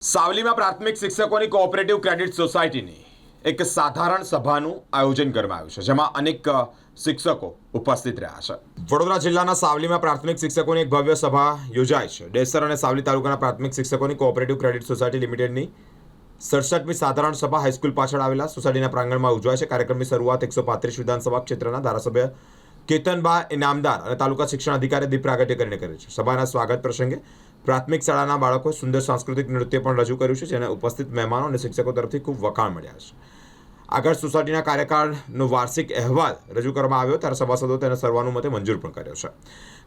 સાવલીમાં પ્રાથમિક શિક્ષકોની cooperative credit સોસાયટીની એક સાધારણ સભાનું આયોજન કરવામાં આવ્યું છે, જેમાં અનેક શિક્ષકો ઉપસ્થિત રહ્યા છે. વડોદરા જિલ્લાના સાવલીમાં પ્રાથમિક શિક્ષકોની એક ભવ્ય સભા યોજાઈ છે. ડેસર અને સાવલી તાલુકાના પ્રાથમિક શિક્ષકોની કોઓપરેટિવ ક્રેડિટ સોસાયટી લિમિટેડની 67મી સાધારણ સભા હાઈસ્કૂલ પાછળ આવેલા સોસાયટીના પ્રાંગણમાં ઉજવાય છે. કાર્યક્રમની શરૂઆત 135 વિધાનસભા ક્ષેત્રના ધારાસભ્ય કેતનબા ઇનામદાર અને તાલુકા શિક્ષણ અધિકારી દીપ પ્રાગટ્ય કરીને કરી છે. સભાના સ્વાગત પ્રસંગે પ્રાથમિક શાળાના બાળકોએ સુંદર સાંસ્કૃતિક નૃત્ય પણ રજૂ કર્યું છે, જેને ઉપસ્થિત મહેમાનો અને શિક્ષકો તરફથી ખૂબ વખાણ મળ્યા છે. આગળ સોસાયટીના કાર્યકાળનો વાર્ષિક અહેવાલ રજૂ કરવામાં આવ્યો ત્યારે સભાસદો તેને સર્વાનુમતે મંજૂર પણ કર્યો છે.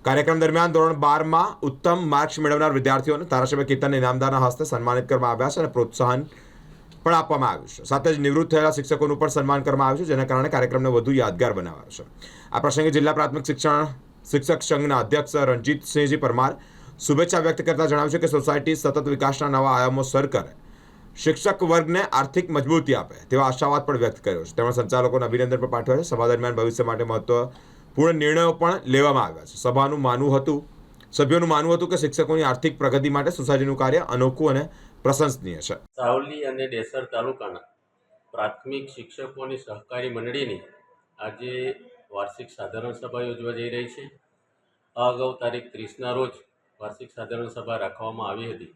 કાર્યક્રમ દરમિયાન ધોરણ 12માં ઉત્તમ માર્ક્સ મેળવનાર વિદ્યાર્થીઓને ધારાસભ્ય કેતન ઇનામદારના હસ્તે સન્માનિત કરવામાં આવ્યા છે અને પ્રોત્સાહન પણ આપવામાં આવ્યું છે. સાથે જ નિવૃત્ત થયેલા શિક્ષકોનું પણ સન્માન કરવામાં આવ્યું છે, જેના કારણે કાર્યક્રમને વધુ યાદગાર બનાવાયો છે. આ પ્રસંગે જિલ્લા પ્રાથમિક શિક્ષક સંઘના અધ્યક્ષ રણજીતસિંહજી પરમાર શુભેચ્છા વ્યક્ત કરતા જણાવ્યું છે કે સોસાયટી સતત વિકાસના નવા આયામો સર કરે, શિક્ષક વર્ગને આર્થિક મજબૂતી આપે તેવા આશાવાદ પણ વ્યક્ત કર્યો છે. તેમણે સંચાલકોને અભિનંદન પણ પાઠવ્યા છે. સભા દરમિયાન ભવિષ્ય માટે મહત્વપૂર્ણ નિર્ણયો પણ લેવામાં આવ્યા છે. સભ્યોનું માનવું હતું કે શિક્ષકોની આર્થિક પ્રગતિ માટે સોસાયટીનું કાર્ય અનોખું અને પ્રશંસનીય છે. સાવલી અને ડેસર તાલુકાના પ્રાથમિક શિક્ષકોની સહકારી મંડળીની આજે વાર્ષિક સાધારણ સભા યોજવા જઈ રહી છે. આ અગાઉ તારીખ 30ના રોજ વાર્ષિક સાધારણ સભા રાખવામાં આવી હતી,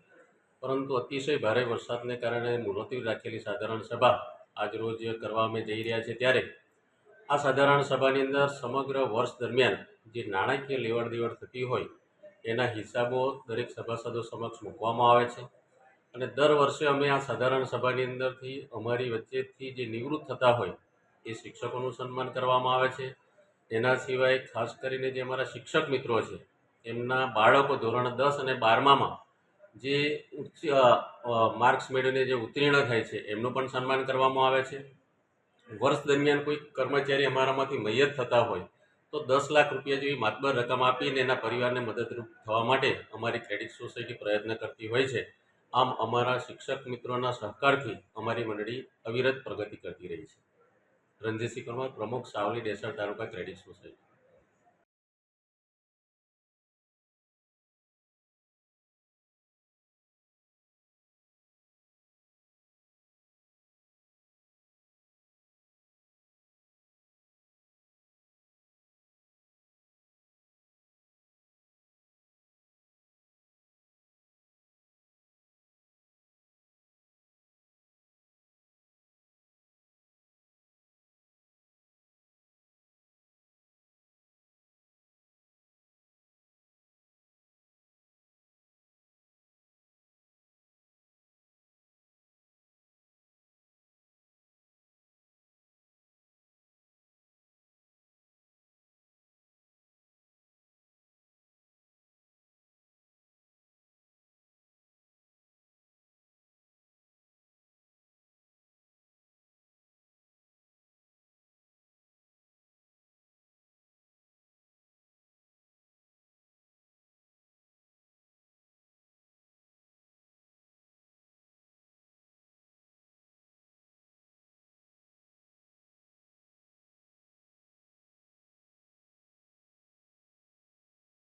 પરંતુ અતિશય ભારે વરસાદને કારણે મુલતવી રાખેલી સાધારણ સભા આજરોજ કરવા અમે જઈ રહ્યા છે. ત્યારે આ સાધારણ સભાની અંદર સમગ્ર વર્ષ દરમિયાન જે નાણાકીય લેવડ દેવડ થતી હોય એના હિસાબો દરેક સભાસદો સમક્ષ મૂકવામાં આવે છે અને દર વર્ષે અમે આ સાધારણ સભાની અંદરથી અમારી વચ્ચેથી જે નિવૃત્ત થતા હોય એ શિક્ષકોનું સન્માન કરવામાં આવે છે. એના સિવાય ખાસ કરીને જે અમારા શિક્ષક મિત્રો છે એમના બાળકો ધોરણ 10 અને 12માં જે ઉચ્ચ માર્ક્સ મેળવીને જે ઉત્તીર્ણ થાય છે એમનું પણ સન્માન કરવામાં આવે છે. વર્ષ દરમિયાન કોઈ કર્મચારી અમારામાંથી મૈયત થતા હોય તો 10 લાખ રૂપિયા જેવી માતબર રકમ આપીને એના પરિવારને મદદરૂપ થવા માટે અમારી ક્રેડિટ સોસાયટી પ્રયત્ન કરતી હોય છે. આમ અમારા શિક્ષક મિત્રોના સહકારથી અમારી મંડળી અવિરત પ્રગતિ કરતી રહી છે. રણજીતસિંહ પરમાર, પ્રમુખ, સાવલી ડેસર તાલુકા ક્રેડિટ સોસાયટી.